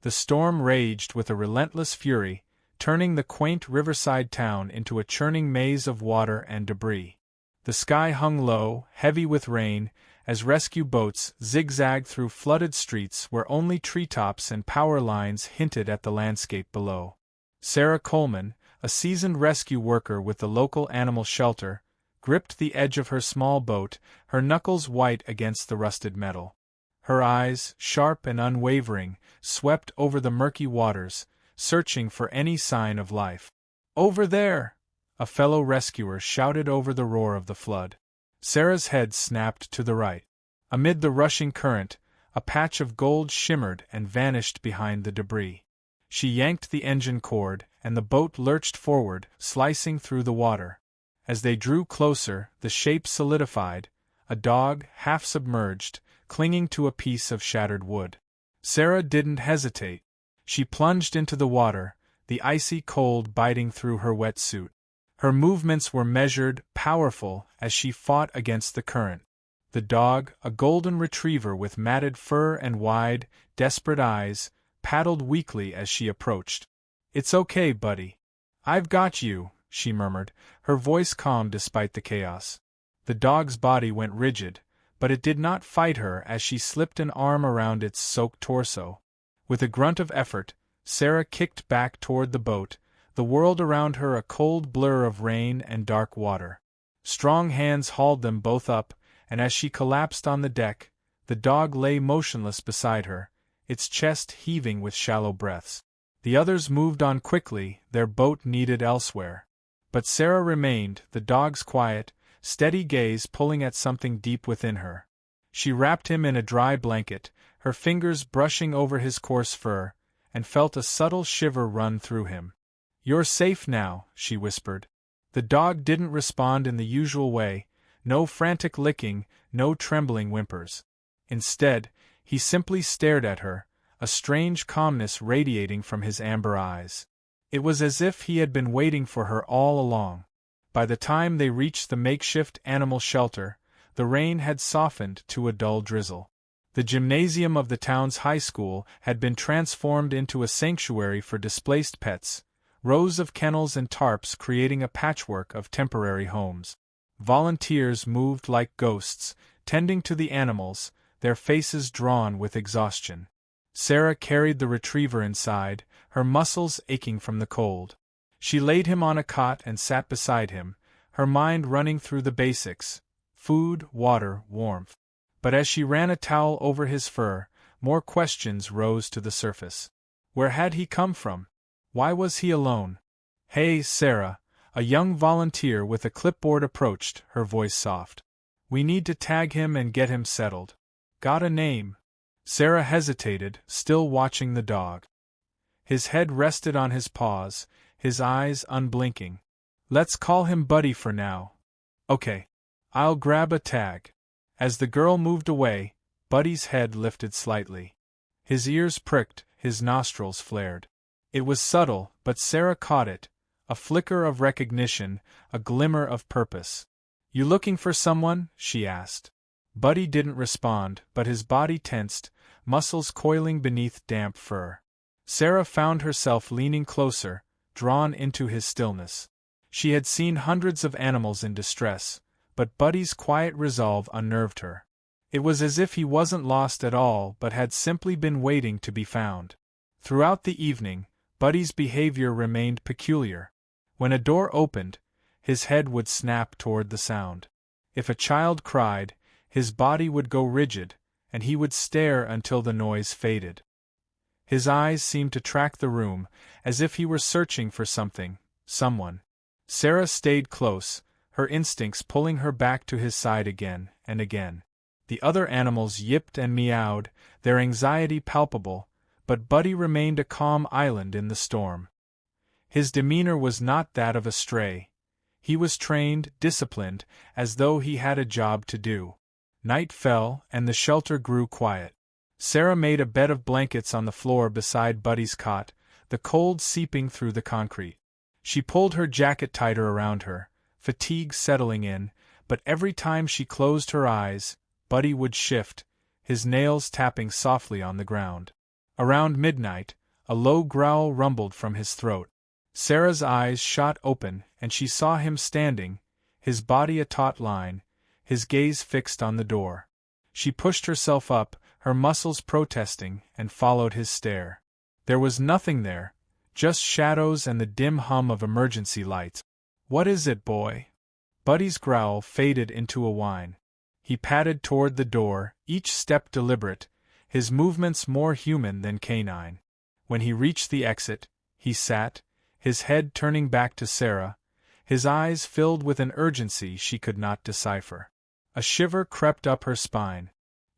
The storm raged with a relentless fury, turning the quaint riverside town into a churning maze of water and debris. The sky hung low, heavy with rain, as rescue boats zigzagged through flooded streets where only treetops and power lines hinted at the landscape below. Sarah Coleman, a seasoned rescue worker with the local animal shelter, gripped the edge of her small boat, her knuckles white against the rusted metal. Her eyes, sharp and unwavering, swept over the murky waters, searching for any sign of life. "Over there!" a fellow rescuer shouted over the roar of the flood. Sarah's head snapped to the right. Amid the rushing current, a patch of gold shimmered and vanished behind the debris. She yanked the engine cord, and the boat lurched forward, slicing through the water. As they drew closer, the shape solidified, a dog, half submerged, clinging to a piece of shattered wood. Sarah didn't hesitate. She plunged into the water, the icy cold biting through her wet suit. Her movements were measured, powerful, as she fought against the current. The dog, a golden retriever with matted fur and wide, desperate eyes, paddled weakly as she approached. "It's okay, buddy. I've got you," she murmured, her voice calm despite the chaos. The dog's body went rigid, but it did not fight her as she slipped an arm around its soaked torso. With a grunt of effort, Sarah kicked back toward the boat, the world around her a cold blur of rain and dark water. Strong hands hauled them both up, and as she collapsed on the deck, the dog lay motionless beside her, its chest heaving with shallow breaths. The others moved on quickly, their boat needed elsewhere. But Sarah remained, the dog's quiet, steady gaze pulling at something deep within her. She wrapped him in a dry blanket, her fingers brushing over his coarse fur, and felt a subtle shiver run through him. "You're safe now," she whispered. The dog didn't respond in the usual way, no frantic licking, no trembling whimpers. Instead, he simply stared at her, a strange calmness radiating from his amber eyes. It was as if he had been waiting for her all along. By the time they reached the makeshift animal shelter, the rain had softened to a dull drizzle. The gymnasium of the town's high school had been transformed into a sanctuary for displaced pets, rows of kennels and tarps creating a patchwork of temporary homes. Volunteers moved like ghosts, tending to the animals, their faces drawn with exhaustion. Sarah carried the retriever inside, her muscles aching from the cold. She laid him on a cot and sat beside him, her mind running through the basics: food, water, warmth. But as she ran a towel over his fur, more questions rose to the surface. Where had he come from? Why was he alone? "Hey, Sarah," a young volunteer with a clipboard approached, her voice soft. "We need to tag him and get him settled. Got a name?" Sarah hesitated, still watching the dog. His head rested on his paws, his eyes unblinking. "Let's call him Buddy for now." "Okay. I'll grab a tag." As the girl moved away, Buddy's head lifted slightly. His ears pricked, his nostrils flared. It was subtle, but Sarah caught it, a flicker of recognition, a glimmer of purpose. "You looking for someone?" she asked. Buddy didn't respond, but his body tensed, muscles coiling beneath damp fur. Sarah found herself leaning closer, drawn into his stillness. She had seen hundreds of animals in distress, but Buddy's quiet resolve unnerved her. It was as if he wasn't lost at all but had simply been waiting to be found. Throughout the evening, Buddy's behavior remained peculiar. When a door opened, his head would snap toward the sound. If a child cried, his body would go rigid, and he would stare until the noise faded. His eyes seemed to track the room, as if he were searching for something, someone. Sarah stayed close, her instincts pulling her back to his side again and again. The other animals yipped and meowed, their anxiety palpable, but Buddy remained a calm island in the storm. His demeanor was not that of a stray. He was trained, disciplined, as though he had a job to do. Night fell, and the shelter grew quiet. Sarah made a bed of blankets on the floor beside Buddy's cot, the cold seeping through the concrete. She pulled her jacket tighter around her, fatigue settling in, but every time she closed her eyes, Buddy would shift, his nails tapping softly on the ground. Around midnight, a low growl rumbled from his throat. Sarah's eyes shot open and she saw him standing, his body a taut line, his gaze fixed on the door. She pushed herself up, her muscles protesting, and followed his stare. There was nothing there, just shadows and the dim hum of emergency lights. "What is it, boy?" Buddy's growl faded into a whine. He padded toward the door, each step deliberate, his movements more human than canine. When he reached the exit, he sat, his head turning back to Sarah, his eyes filled with an urgency she could not decipher. A shiver crept up her spine.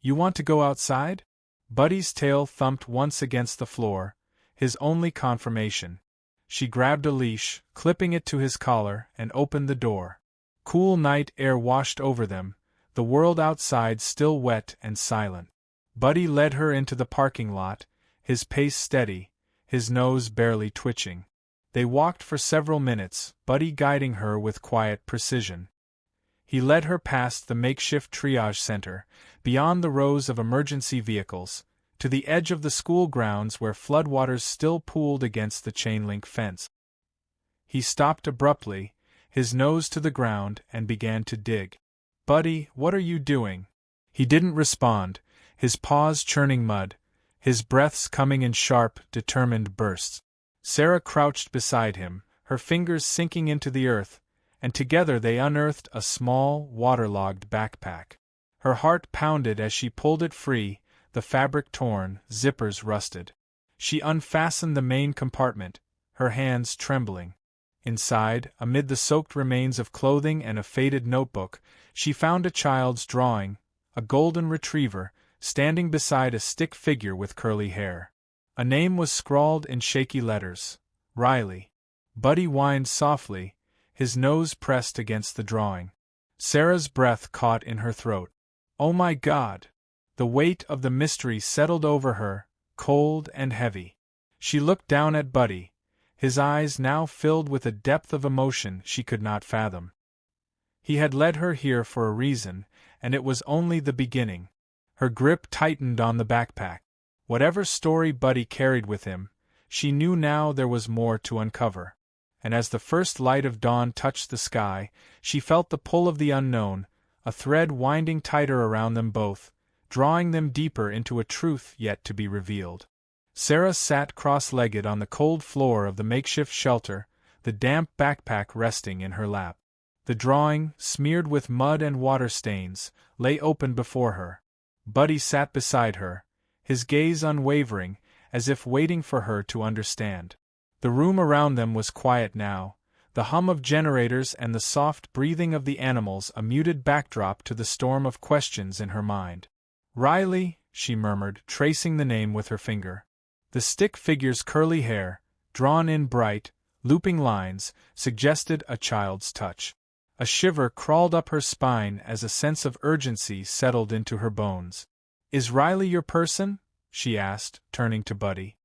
"You want to go outside?" Buddy's tail thumped once against the floor, his only confirmation. She grabbed a leash, clipping it to his collar, and opened the door. Cool night air washed over them, the world outside still wet and silent. Buddy led her into the parking lot, his pace steady, his nose barely twitching. They walked for several minutes, Buddy guiding her with quiet precision. He led her past the makeshift triage center, beyond the rows of emergency vehicles, to the edge of the school grounds where floodwaters still pooled against the chain-link fence. He stopped abruptly, his nose to the ground, and began to dig. "Buddy, what are you doing?" He didn't respond, his paws churning mud, his breaths coming in sharp, determined bursts. Sarah crouched beside him, her fingers sinking into the earth, and together they unearthed a small, waterlogged backpack. Her heart pounded as she pulled it free, the fabric torn, zippers rusted. She unfastened the main compartment, her hands trembling. Inside, amid the soaked remains of clothing and a faded notebook, she found a child's drawing, a golden retriever, standing beside a stick figure with curly hair. A name was scrawled in shaky letters: Riley. Buddy whined softly, his nose pressed against the drawing. Sarah's breath caught in her throat. "Oh my God!" The weight of the mystery settled over her, cold and heavy. She looked down at Buddy, his eyes now filled with a depth of emotion she could not fathom. He had led her here for a reason, and it was only the beginning. Her grip tightened on the backpack. Whatever story Buddy carried with him, she knew now there was more to uncover. And as the first light of dawn touched the sky, she felt the pull of the unknown, a thread winding tighter around them both, drawing them deeper into a truth yet to be revealed. Sarah sat cross-legged on the cold floor of the makeshift shelter, the damp backpack resting in her lap. The drawing, smeared with mud and water stains, lay open before her. Buddy sat beside her, his gaze unwavering, as if waiting for her to understand. The room around them was quiet now, the hum of generators and the soft breathing of the animals a muted backdrop to the storm of questions in her mind. "Riley," she murmured, tracing the name with her finger. The stick figure's curly hair, drawn in bright, looping lines, suggested a child's touch. A shiver crawled up her spine as a sense of urgency settled into her bones. "Is Riley your person?" she asked, turning to Buddy.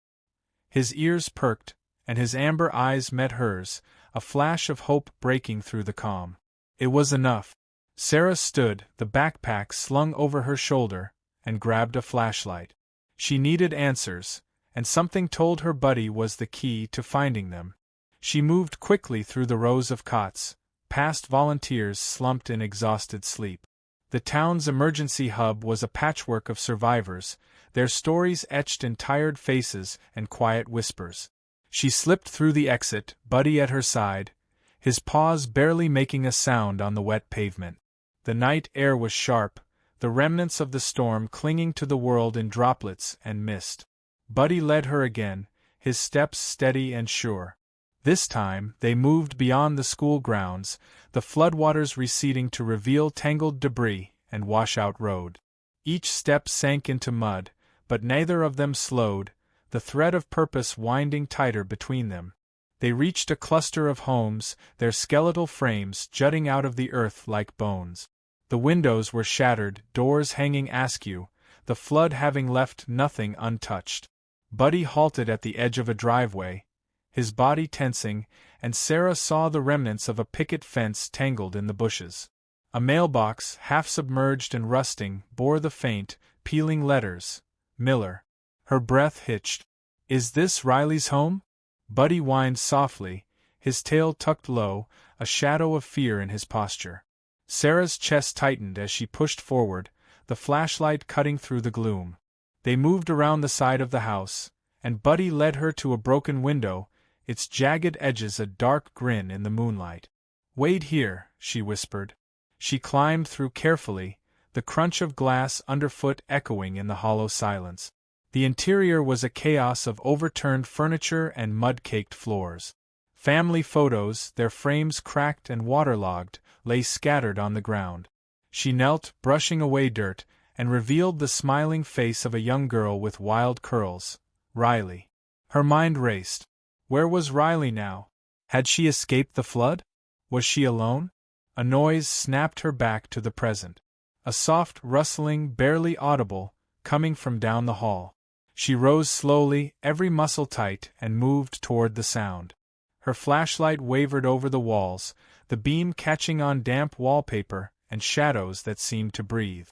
His ears perked, and his amber eyes met hers, a flash of hope breaking through the calm. It was enough. Sarah stood, the backpack slung over her shoulder, and grabbed a flashlight. She needed answers, and something told her Buddy was the key to finding them. She moved quickly through the rows of cots, past volunteers slumped in exhausted sleep. The town's emergency hub was a patchwork of survivors, their stories etched in tired faces and quiet whispers. She slipped through the exit, Buddy at her side, his paws barely making a sound on the wet pavement. The night air was sharp, the remnants of the storm clinging to the world in droplets and mist. Buddy led her again, his steps steady and sure. This time, they moved beyond the school grounds, the floodwaters receding to reveal tangled debris and washout road. Each step sank into mud, but neither of them slowed, the thread of purpose winding tighter between them. They reached a cluster of homes, their skeletal frames jutting out of the earth like bones. The windows were shattered, doors hanging askew, the flood having left nothing untouched. Buddy halted at the edge of a driveway, his body tensing, and Sarah saw the remnants of a picket fence tangled in the bushes. A mailbox, half submerged and rusting, bore the faint, peeling letters, Miller. Her breath hitched. Is this Riley's home? Buddy whined softly, his tail tucked low, a shadow of fear in his posture. Sarah's chest tightened as she pushed forward, the flashlight cutting through the gloom. They moved around the side of the house, and Buddy led her to a broken window, its jagged edges a dark grin in the moonlight. Wait here, she whispered. She climbed through carefully, the crunch of glass underfoot echoing in the hollow silence. The interior was a chaos of overturned furniture and mud-caked floors. Family photos, their frames cracked and waterlogged, lay scattered on the ground. She knelt, brushing away dirt, and revealed the smiling face of a young girl with wild curls, Riley. Her mind raced. Where was Riley now? Had she escaped the flood? Was she alone? A noise snapped her back to the present. A soft rustling, barely audible, coming from down the hall. She rose slowly, every muscle tight, and moved toward the sound. Her flashlight wavered over the walls, the beam catching on damp wallpaper and shadows that seemed to breathe.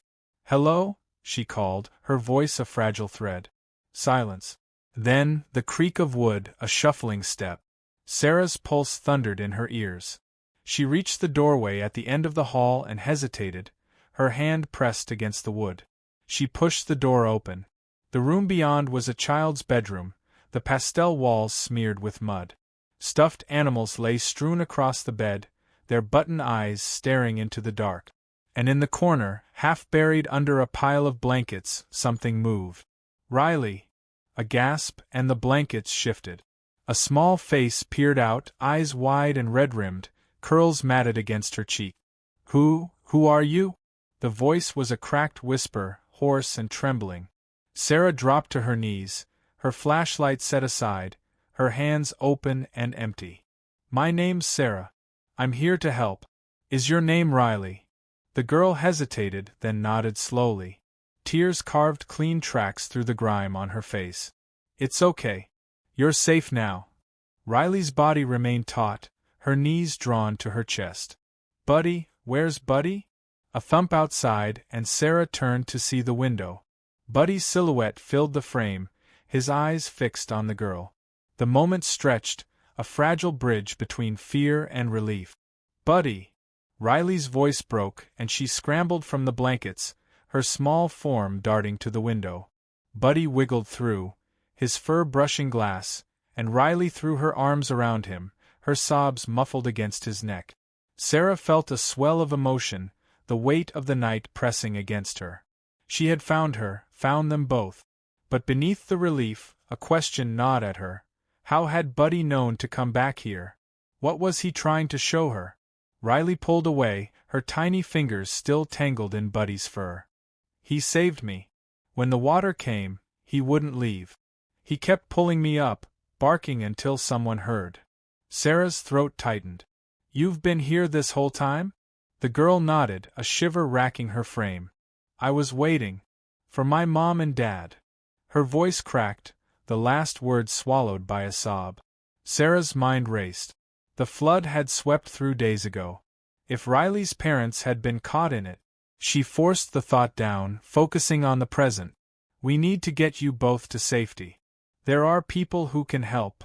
"Hello?" she called, her voice a fragile thread. Silence. Then, the creak of wood, a shuffling step. Sarah's pulse thundered in her ears. She reached the doorway at the end of the hall and hesitated, her hand pressed against the wood. She pushed the door open. The room beyond was a child's bedroom, the pastel walls smeared with mud. Stuffed animals lay strewn across the bed, their button eyes staring into the dark. And in the corner, half buried under a pile of blankets, something moved. Riley! A gasp, and the blankets shifted. A small face peered out, eyes wide and red-rimmed, curls matted against her cheek. Who are you?" The voice was a cracked whisper, hoarse and trembling. Sarah dropped to her knees, her flashlight set aside, her hands open and empty. "My name's Sarah. I'm here to help. Is your name Riley?" The girl hesitated, then nodded slowly. Tears carved clean tracks through the grime on her face. "It's okay. You're safe now." Riley's body remained taut, her knees drawn to her chest. "Buddy, where's Buddy?" A thump outside, and Sarah turned to see the window. Buddy's silhouette filled the frame, his eyes fixed on the girl. The moment stretched, a fragile bridge between fear and relief. "Buddy!" Riley's voice broke, and she scrambled from the blankets, her small form darting to the window. Buddy wiggled through, his fur brushing glass, and Riley threw her arms around him, her sobs muffled against his neck. Sarah felt a swell of emotion, the weight of the night pressing against her. She had found them both. But beneath the relief, a question gnawed at her. How had Buddy known to come back here? What was he trying to show her? Riley pulled away, her tiny fingers still tangled in Buddy's fur. "He saved me. When the water came, he wouldn't leave. He kept pulling me up, barking until someone heard." Sarah's throat tightened. "You've been here this whole time?" The girl nodded, a shiver racking her frame. "I was waiting. For my mom and dad." Her voice cracked, the last word swallowed by a sob. Sarah's mind raced. The flood had swept through days ago. If Riley's parents had been caught in it, she forced the thought down, focusing on the present. "We need to get you both to safety. There are people who can help."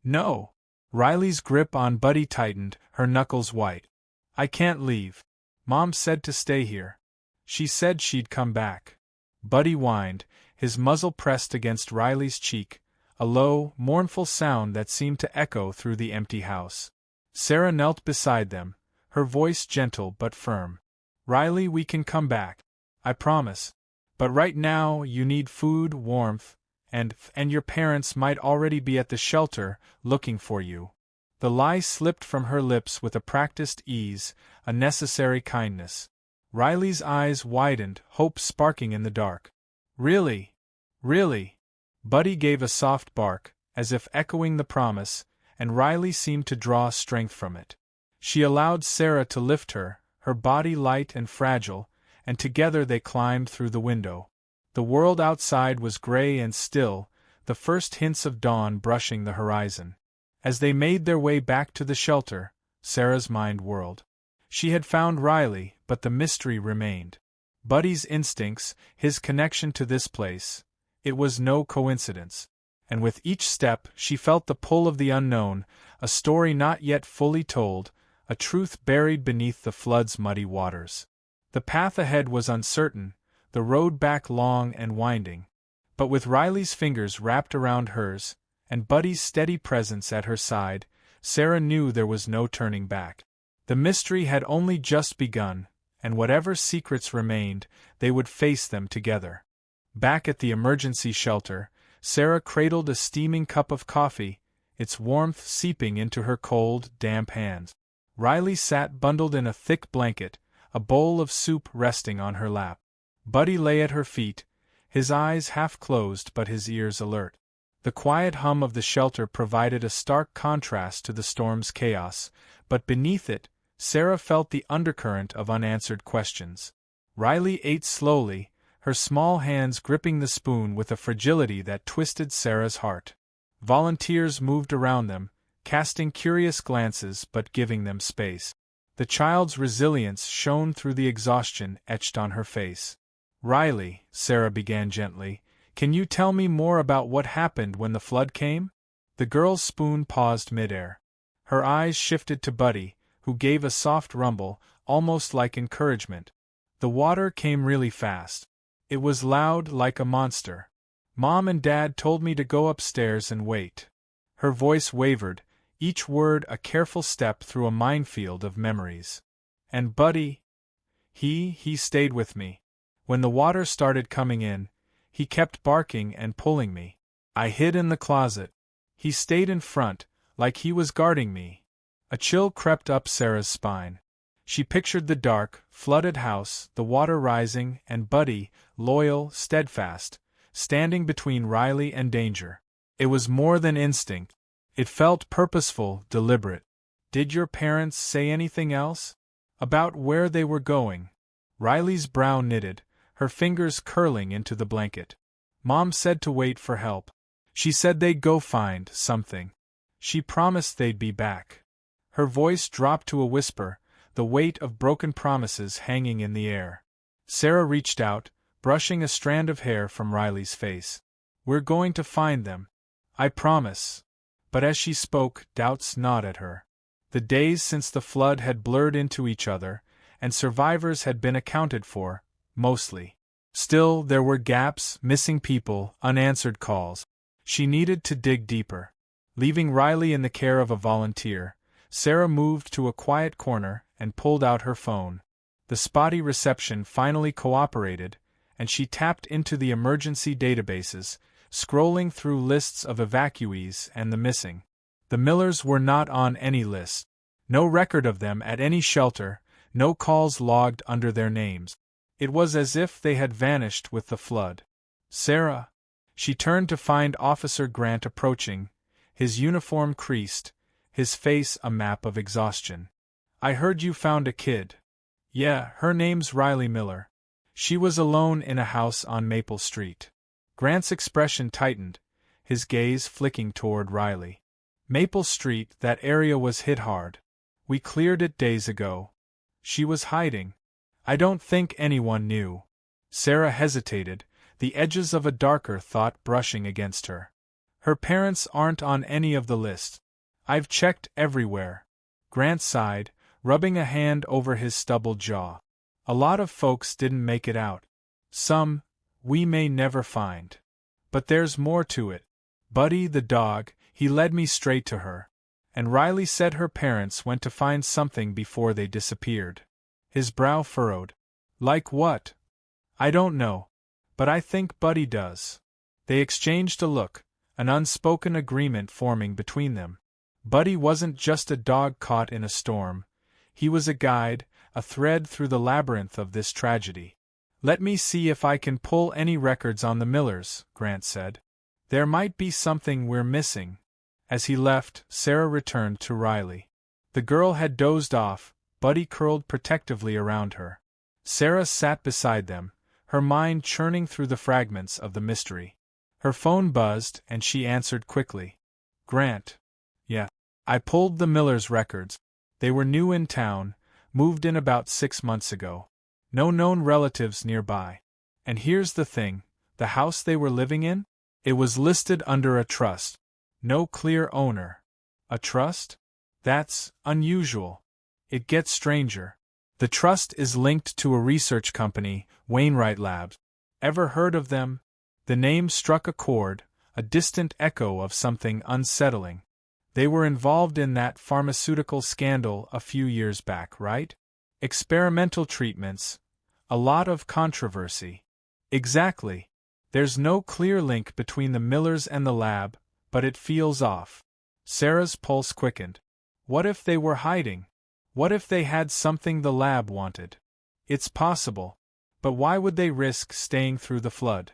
"No." Riley's grip on Buddy tightened, her knuckles white. "I can't leave. Mom said to stay here. She said she'd come back." Buddy whined, his muzzle pressed against Riley's cheek, a low, mournful sound that seemed to echo through the empty house. Sarah knelt beside them, her voice gentle but firm. "Riley, we can come back. I promise. But right now you need food, warmth, and your parents might already be at the shelter, looking for you." The lie slipped from her lips with a practiced ease, a necessary kindness. Riley's eyes widened, hope sparking in the dark. "Really? Really?" Buddy gave a soft bark, as if echoing the promise, and Riley seemed to draw strength from it. She allowed Sarah to lift her, her body light and fragile, and together they climbed through the window. The world outside was gray and still, the first hints of dawn brushing the horizon. As they made their way back to the shelter, Sarah's mind whirled. She had found Riley, but the mystery remained. Buddy's instincts, his connection to this place, It was no coincidence. And with each step she felt the pull of the unknown, a story not yet fully told, a truth buried beneath the flood's muddy waters. The path ahead was uncertain, the road back long and winding. But with Riley's fingers wrapped around hers, and Buddy's steady presence at her side, Sarah knew there was no turning back. The mystery had only just begun, and whatever secrets remained, they would face them together. Back at the emergency shelter, Sarah cradled a steaming cup of coffee, its warmth seeping into her cold, damp hands. Riley sat bundled in a thick blanket, a bowl of soup resting on her lap. Buddy lay at her feet, his eyes half closed but his ears alert. The quiet hum of the shelter provided a stark contrast to the storm's chaos, but beneath it, Sarah felt the undercurrent of unanswered questions. Riley ate slowly, her small hands gripping the spoon with a fragility that twisted Sarah's heart. Volunteers moved around them, casting curious glances but giving them space. The child's resilience shone through the exhaustion etched on her face. "Riley," Sarah began gently, "can you tell me more about what happened when the flood came?" The girl's spoon paused midair. Her eyes shifted to Buddy, who gave a soft rumble, almost like encouragement. "The water came really fast. It was loud like a monster. Mom and Dad told me to go upstairs and wait." Her voice wavered, each word a careful step through a minefield of memories. "And Buddy? He stayed with me. When the water started coming in, he kept barking and pulling me. I hid in the closet. He stayed in front, like he was guarding me." A chill crept up Sarah's spine. She pictured the dark, flooded house, the water rising, and Buddy, loyal, steadfast, standing between Riley and danger. It was more than instinct. It felt purposeful, deliberate. "Did your parents say anything else? About where they were going?" Riley's brow knitted, her fingers curling into the blanket. "Mom said to wait for help. She said they'd go find something. She promised they'd be back." Her voice dropped to a whisper, the weight of broken promises hanging in the air. Sarah reached out, brushing a strand of hair from Riley's face. "We're going to find them. I promise." But as she spoke, doubts gnawed at her. The days since the flood had blurred into each other, and survivors had been accounted for, mostly. Still, there were gaps, missing people, unanswered calls. She needed to dig deeper. Leaving Riley in the care of a volunteer, Sarah moved to a quiet corner and pulled out her phone. The spotty reception finally cooperated, and she tapped into the emergency databases, scrolling through lists of evacuees and the missing. The Millers were not on any list. No record of them at any shelter, no calls logged under their names. It was as if they had vanished with the flood. "Sarah." She turned to find Officer Grant approaching, his uniform creased, his face a map of exhaustion. "I heard you found a kid." "Yeah, her name's Riley Miller. She was alone in a house on Maple Street." Grant's expression tightened, his gaze flicking toward Riley. "Maple Street, that area was hit hard. We cleared it days ago. She was hiding. I don't think anyone knew." Sarah hesitated, the edges of a darker thought brushing against her. "Her parents aren't on any of the list. I've checked everywhere." Grant sighed, rubbing a hand over his stubbled jaw. "A lot of folks didn't make it out. Some we may never find. But there's more to it. Buddy the dog, he led me straight to her. And Riley said her parents went to find something before they disappeared." His brow furrowed. "Like what?" "I don't know. But I think Buddy does." They exchanged a look, an unspoken agreement forming between them. Buddy wasn't just a dog caught in a storm. He was a guide, a thread through the labyrinth of this tragedy. "Let me see if I can pull any records on the Millers," Grant said. "There might be something we're missing." As he left, Sarah returned to Riley. The girl had dozed off, Buddy curled protectively around her. Sarah sat beside them, her mind churning through the fragments of the mystery. Her phone buzzed, and she answered quickly. "Grant." "Yeah." "I pulled the Millers' records. They were new in town, moved in about 6 months ago. No known relatives nearby. And here's the thing, The house they were living in? It was listed under a trust. No clear owner. A trust? That's unusual. It gets stranger. The trust is linked to a research company, Wainwright Labs. Ever heard of them? The name struck a chord, a distant echo of something unsettling. They were involved in that pharmaceutical scandal a few years back, right? Experimental treatments. A lot of controversy. Exactly. There's no clear link between the Millers and the lab, but it feels off. Sarah's pulse quickened. What if they were hiding? What if they had something the lab wanted? It's possible. But why would they risk staying through the flood?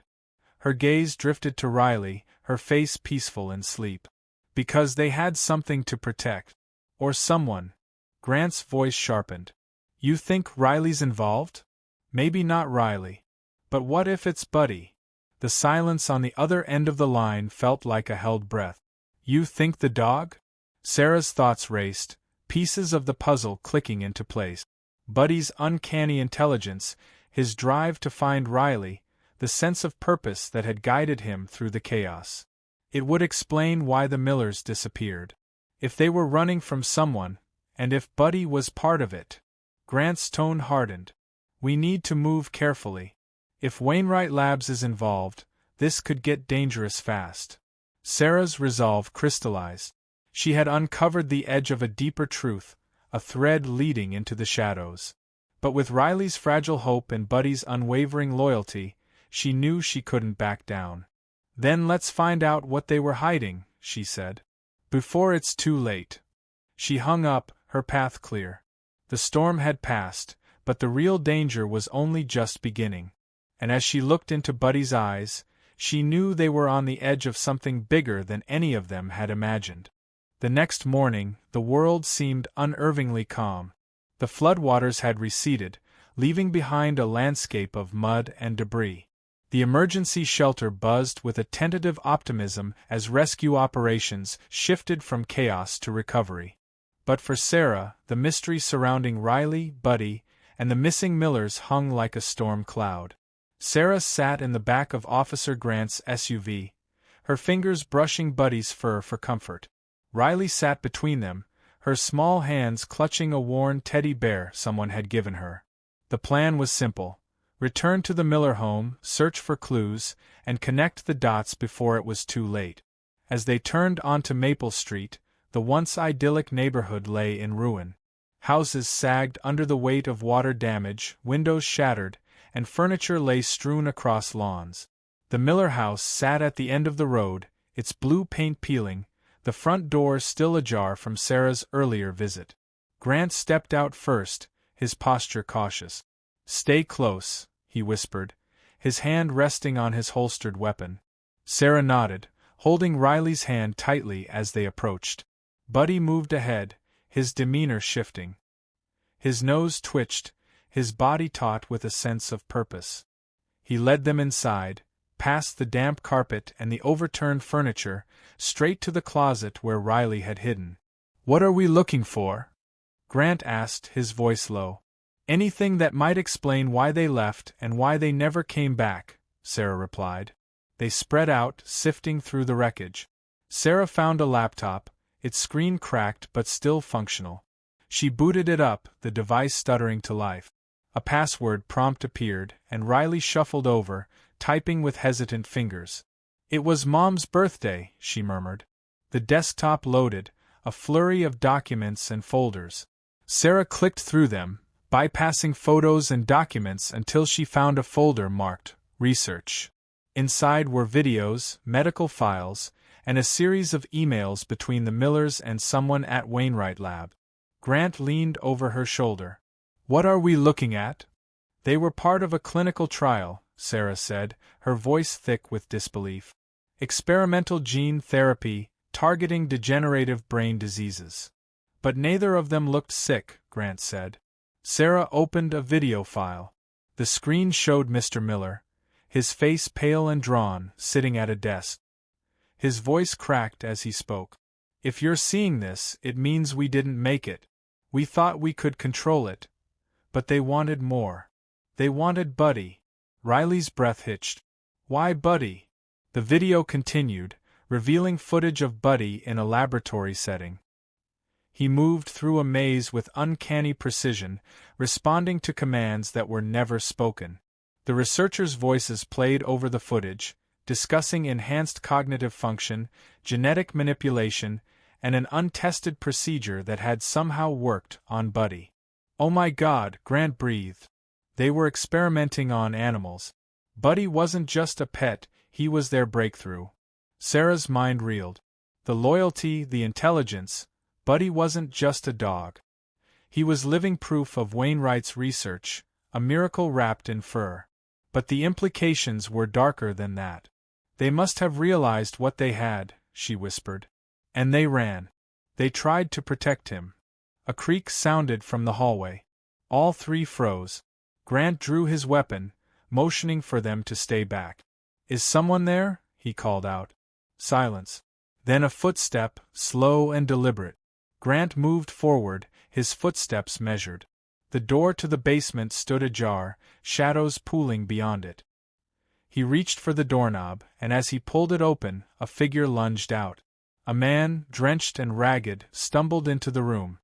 Her gaze drifted to Riley, her face peaceful in sleep. Because they had something to protect. Or someone. Grant's voice sharpened. You think Riley's involved? Maybe not Riley. But what if it's Buddy? The silence on the other end of the line felt like a held breath. You think the dog? Sarah's thoughts raced, pieces of the puzzle clicking into place. Buddy's uncanny intelligence, his drive to find Riley, the sense of purpose that had guided him through the chaos. It would explain why the Millers disappeared. If they were running from someone, and if Buddy was part of it. Grant's tone hardened. We need to move carefully. If Wainwright Labs is involved, this could get dangerous fast. Sarah's resolve crystallized. She had uncovered the edge of a deeper truth, a thread leading into the shadows. But with Riley's fragile hope and Buddy's unwavering loyalty, she knew she couldn't back down. Then let's find out what they were hiding, she said. Before it's too late. She hung up, her path clear. The storm had passed, but the real danger was only just beginning. And as she looked into Buddy's eyes, she knew they were on the edge of something bigger than any of them had imagined. The next morning, the world seemed unervingly calm. The floodwaters had receded, leaving behind a landscape of mud and debris. The emergency shelter buzzed with a tentative optimism as rescue operations shifted from chaos to recovery. But for Sarah, the mystery surrounding Riley, Buddy, and the missing Millers hung like a storm cloud. Sarah sat in the back of Officer Grant's SUV, her fingers brushing Buddy's fur for comfort. Riley sat between them, her small hands clutching a worn teddy bear someone had given her. The plan was simple. Return to the Miller home, search for clues, and connect the dots before it was too late. As they turned onto Maple Street, the once idyllic neighborhood lay in ruin. Houses sagged under the weight of water damage, windows shattered, and furniture lay strewn across lawns. The Miller house sat at the end of the road, its blue paint peeling, the front door still ajar from Sarah's earlier visit. Grant stepped out first, his posture cautious. "Stay close," he whispered, his hand resting on his holstered weapon. Sarah nodded, holding Riley's hand tightly as they approached. Buddy moved ahead, his demeanor shifting. His nose twitched, his body taut with a sense of purpose. He led them inside, past the damp carpet and the overturned furniture, straight to the closet where Riley had hidden. "What are we looking for?" Grant asked, his voice low. "Anything that might explain why they left and why they never came back," Sarah replied. They spread out, sifting through the wreckage. Sarah found a laptop, its screen cracked but still functional. She booted it up, the device stuttering to life. A password prompt appeared, and Riley shuffled over, typing with hesitant fingers. "It was Mom's birthday," she murmured. The desktop loaded, a flurry of documents and folders. Sarah clicked through them, bypassing photos and documents until she found a folder marked Research. Inside were videos, medical files, and a series of emails between the Millers and someone at Wainwright Lab. Grant leaned over her shoulder. "What are we looking at?" "They were part of a clinical trial," Sarah said, her voice thick with disbelief. "Experimental gene therapy, targeting degenerative brain diseases." "But neither of them looked sick," Grant said. Sarah opened a video file. The screen showed Mr. Miller, his face pale and drawn, sitting at a desk. His voice cracked as he spoke. "If you're seeing this, it means we didn't make it. We thought we could control it. But they wanted more. They wanted Buddy." Riley's breath hitched. Why Buddy? The video continued, revealing footage of Buddy in a laboratory setting. He moved through a maze with uncanny precision, responding to commands that were never spoken. The researchers' voices played over the footage, discussing enhanced cognitive function, genetic manipulation, and an untested procedure that had somehow worked on Buddy. "Oh my God," Grant breathed. They were experimenting on animals. Buddy wasn't just a pet, he was their breakthrough. Sarah's mind reeled. The loyalty, the intelligence. Buddy wasn't just a dog. He was living proof of Wainwright's research, a miracle wrapped in fur. But the implications were darker than that. They must have realized what they had, she whispered. And they ran. They tried to protect him. A creak sounded from the hallway. All three froze. Grant drew his weapon, motioning for them to stay back. "Is someone there?" he called out. Silence. Then a footstep, slow and deliberate. Grant moved forward, his footsteps measured. The door to the basement stood ajar, shadows pooling beyond it. He reached for the doorknob, and as he pulled it open, a figure lunged out. A man, drenched and ragged, stumbled into the room.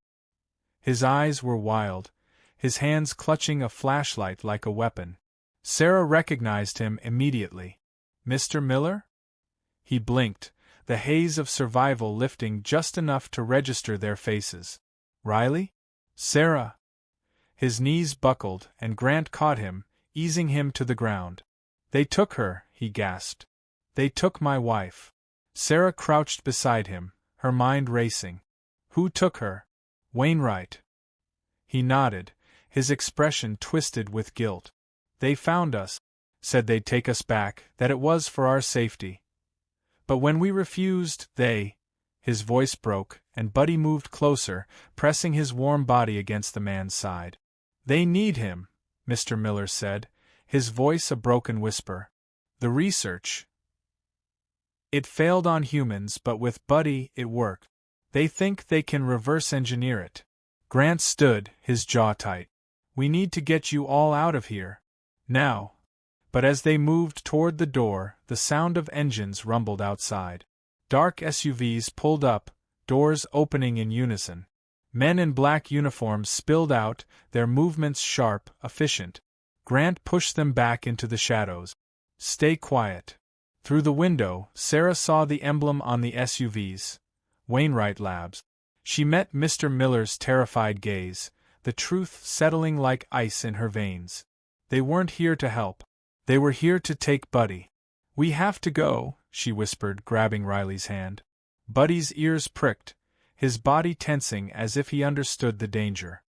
His eyes were wild, his hands clutching a flashlight like a weapon. Sarah recognized him immediately. "Mr. Miller?" He blinked, the haze of survival lifting just enough to register their faces. "Riley?" "Sarah." His knees buckled, and Grant caught him, easing him to the ground. "They took her," he gasped. "They took my wife." Sarah crouched beside him, her mind racing. "Who took her?" "Wainwright." He nodded, his expression twisted with guilt. "They found us. Said they'd take us back, that it was for our safety. But when we refused, they—" His voice broke, and Buddy moved closer, pressing his warm body against the man's side. "They need him," Mr. Miller said, his voice a broken whisper. "The research. It failed on humans, but with Buddy it worked. They think they can reverse engineer it." Grant stood, his jaw tight. "We need to get you all out of here. Now." But as they moved toward the door, the sound of engines rumbled outside. Dark SUVs pulled up, doors opening in unison. Men in black uniforms spilled out, their movements sharp, efficient. Grant pushed them back into the shadows. "Stay quiet." Through the window, Sarah saw the emblem on the SUVs. Wainwright Labs. She met Mr. Miller's terrified gaze, the truth settling like ice in her veins. They weren't here to help. They were here to take Buddy. "We have to go," she whispered, grabbing Riley's hand. Buddy's ears pricked, his body tensing as if he understood the danger.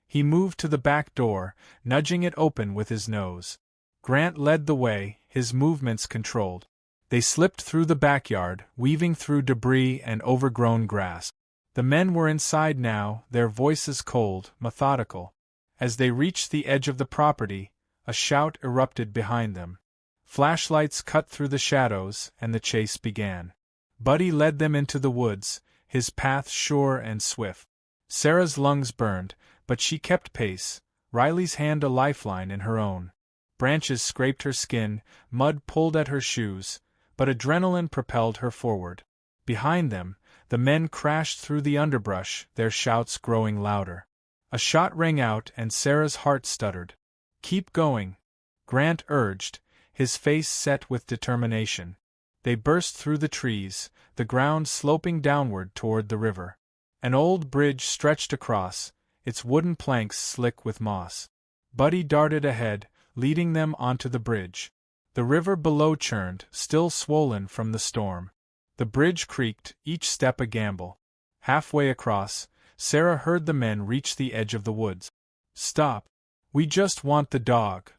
He moved to the back door, nudging it open with his nose. Grant led the way, his movements controlled. They slipped through the backyard, weaving through debris and overgrown grass. The men were inside now, their voices cold, methodical. As they reached the edge of the property, a shout erupted behind them. Flashlights cut through the shadows, and the chase began. Buddy led them into the woods, his path sure and swift. Sarah's lungs burned, but she kept pace, Riley's hand a lifeline in her own. Branches scraped her skin, mud pulled at her shoes, but adrenaline propelled her forward. Behind them, the men crashed through the underbrush, their shouts growing louder. A shot rang out and Sarah's heart stuttered. "Keep going," Grant urged, his face set with determination. They burst through the trees, the ground sloping downward toward the river. An old bridge stretched across, its wooden planks slick with moss. Buddy darted ahead, leading them onto the bridge. The river below churned, still swollen from the storm. The bridge creaked, each step a gamble. Halfway across, Sarah heard the men reach the edge of the woods. "Stop. We just want the dog."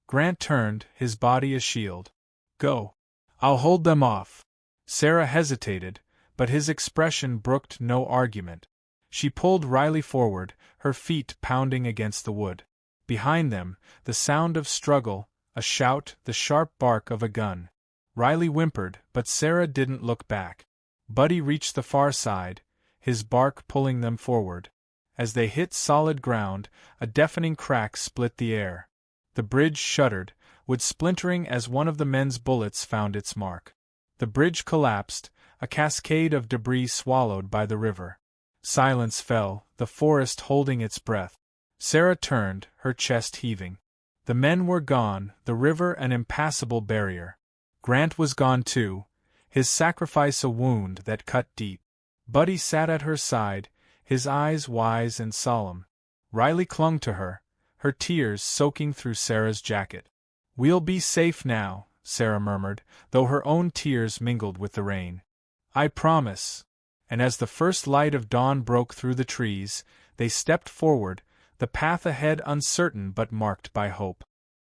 Grant turned, his body a shield. "Go. I'll hold them off." Sarah hesitated, but his expression brooked no argument. She pulled Riley forward, her feet pounding against the wood. Behind them, the sound of struggle, a shout, the sharp bark of a gun. Riley whimpered, but Sarah didn't look back. Buddy reached the far side, his bark pulling them forward. As they hit solid ground, a deafening crack split the air. The bridge shuddered, wood splintering as one of the men's bullets found its mark. The bridge collapsed, a cascade of debris swallowed by the river. Silence fell, the forest holding its breath. Sarah turned, her chest heaving. The men were gone, the river an impassable barrier. Grant was gone too, his sacrifice a wound that cut deep. Buddy sat at her side, his eyes wise and solemn. Riley clung to her, her tears soaking through Sarah's jacket. "We'll be safe now," Sarah murmured, though her own tears mingled with the rain. "I promise." And as the first light of dawn broke through the trees, they stepped forward, the path ahead uncertain but marked by hope.